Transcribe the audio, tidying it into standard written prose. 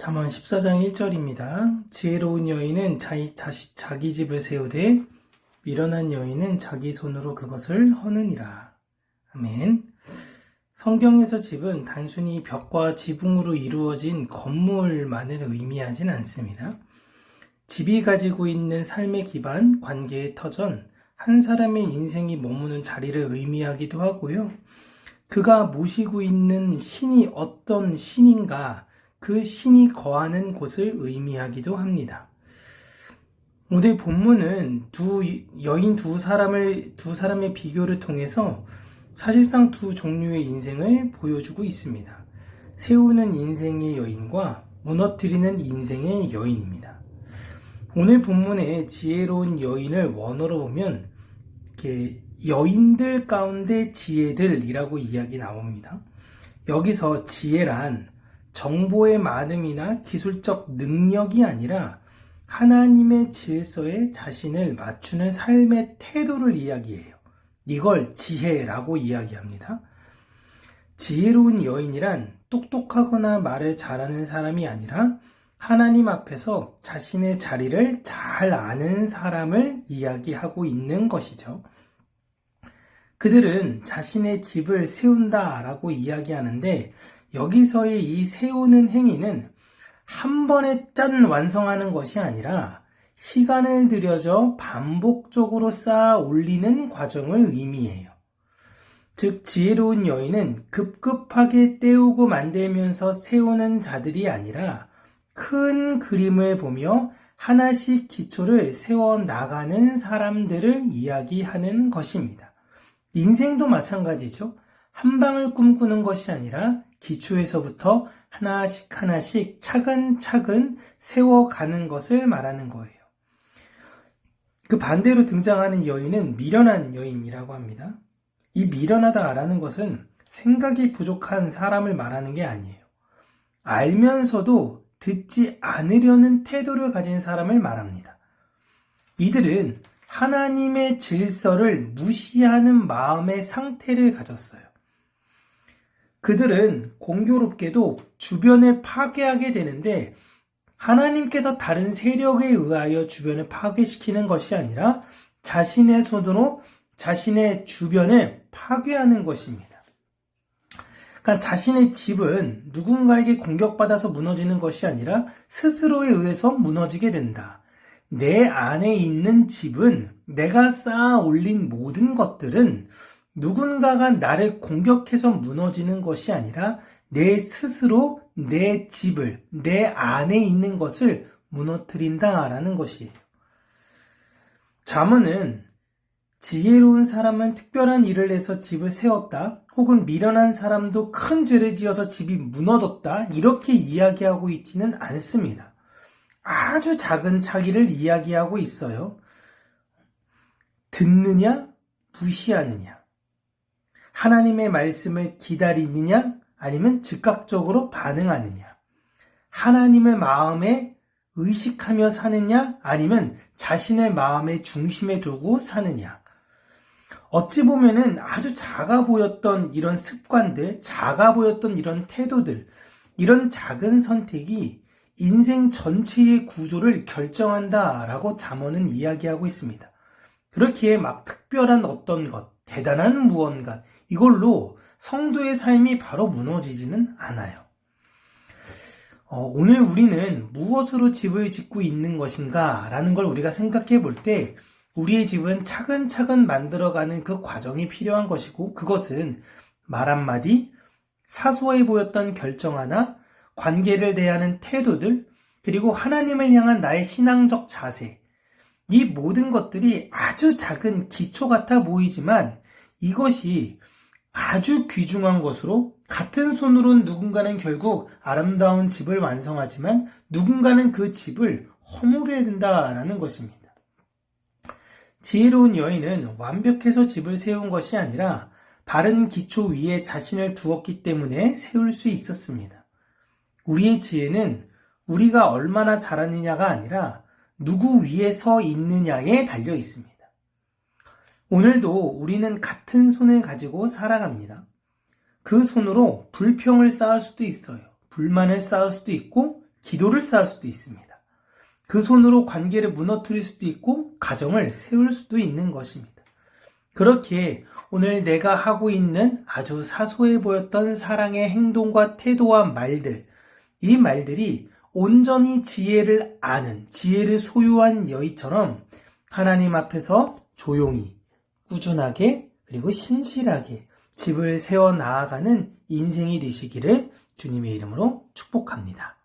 잠언 14장 1절입니다. 지혜로운 여인은 자기 집을 세우되 미련한 여인은 자기 손으로 그것을 허느니라. 아멘. 성경에서 집은 단순히 벽과 지붕으로 이루어진 건물만을 의미하진 않습니다. 집이 가지고 있는 삶의 기반, 관계의 터전, 한 사람의 인생이 머무는 자리를 의미하기도 하고요. 그가 모시고 있는 신이 어떤 신인가, 그 신이 거하는 곳을 의미하기도 합니다. 오늘 본문은 여인 두 사람의 비교를 통해서 사실상 두 종류의 인생을 보여주고 있습니다. 세우는 인생의 여인과 무너뜨리는 인생의 여인입니다. 오늘 본문의 지혜로운 여인을 원어로 보면 여인들 가운데 지혜들이라고 이야기 나옵니다. 여기서 지혜란 정보의 많음이나 기술적 능력이 아니라 하나님의 질서에 자신을 맞추는 삶의 태도를 이야기해요. 이걸 지혜라고 이야기합니다. 지혜로운 여인이란 똑똑하거나 말을 잘하는 사람이 아니라 하나님 앞에서 자신의 자리를 잘 아는 사람을 이야기하고 있는 것이죠. 그들은 자신의 집을 세운다라고 이야기하는데 여기서의 이 세우는 행위는 한 번에 짠 완성하는 것이 아니라 시간을 들여서 반복적으로 쌓아 올리는 과정을 의미해요. 즉 지혜로운 여인은 급급하게 때우고 만들면서 세우는 자들이 아니라 큰 그림을 보며 하나씩 기초를 세워 나가는 사람들을 이야기하는 것입니다. 인생도 마찬가지죠. 한 방을 꿈꾸는 것이 아니라 기초에서부터 하나씩 차근차근 세워가는 것을 말하는 거예요. 그 반대로 등장하는 여인은 미련한 여인이라고 합니다. 이 미련하다라는 것은 생각이 부족한 사람을 말하는 게 아니에요. 알면서도 듣지 않으려는 태도를 가진 사람을 말합니다. 이들은 하나님의 질서를 무시하는 마음의 상태를 가졌어요. 그들은 공교롭게도 주변을 파괴하게 되는데 하나님께서 다른 세력에 의하여 주변을 파괴시키는 것이 아니라 자신의 손으로 자신의 주변을 파괴하는 것입니다. 그러니까 자신의 집은 누군가에게 공격받아서 무너지는 것이 아니라 스스로에 의해서 무너지게 된다. 내 안에 있는 집은 내가 쌓아 올린 모든 것들은 누군가가 나를 공격해서 무너지는 것이 아니라 내 스스로 내 집을, 내 안에 있는 것을 무너뜨린다라는 것이에요. 잠언은 지혜로운 사람은 특별한 일을 해서 집을 세웠다, 혹은 미련한 사람도 큰 죄를 지어서 집이 무너졌다, 이렇게 이야기하고 있지는 않습니다. 아주 작은 차이를 이야기하고 있어요. 듣느냐, 무시하느냐. 하나님의 말씀을 기다리느냐 아니면 즉각적으로 반응하느냐. 하나님을 마음에 의식하며 사느냐 아니면 자신의 마음의 중심에 두고 사느냐. 어찌 보면은 아주 작아 보였던 이런 습관들, 작아 보였던 이런 태도들, 이런 작은 선택이 인생 전체의 구조를 결정한다라고 잠언은 이야기하고 있습니다. 그렇기에 막 특별한 어떤 것, 대단한 무언가, 이걸로 성도의 삶이 바로 무너지지는 않아요. 오늘 우리는 무엇으로 집을 짓고 있는 것인가 라는 걸 우리가 생각해 볼 때 우리의 집은 차근차근 만들어가는 그 과정이 필요한 것이고, 그것은 말 한마디, 사소해 보였던 결정 하나, 관계를 대하는 태도들, 그리고 하나님을 향한 나의 신앙적 자세, 이 모든 것들이 아주 작은 기초 같아 보이지만 이것이 아주 귀중한 것으로, 같은 손으로는 누군가는 결국 아름다운 집을 완성하지만 누군가는 그 집을 허물어야 된다라는 것입니다. 지혜로운 여인은 완벽해서 집을 세운 것이 아니라 바른 기초 위에 자신을 두었기 때문에 세울 수 있었습니다. 우리의 지혜는 우리가 얼마나 잘하느냐가 아니라 누구 위에 서 있느냐에 달려 있습니다. 오늘도 우리는 같은 손을 가지고 살아갑니다. 그 손으로 불평을 쌓을 수도 있어요. 불만을 쌓을 수도 있고 기도를 쌓을 수도 있습니다. 그 손으로 관계를 무너뜨릴 수도 있고 가정을 세울 수도 있는 것입니다. 그렇게 오늘 내가 하고 있는 아주 사소해 보였던 사랑의 행동과 태도와 말들, 이 말들이 온전히 지혜를 아는, 지혜를 소유한 여인처럼 하나님 앞에서 조용히, 꾸준하게, 그리고 신실하게 집을 세워 나아가는 인생이 되시기를 주님의 이름으로 축복합니다.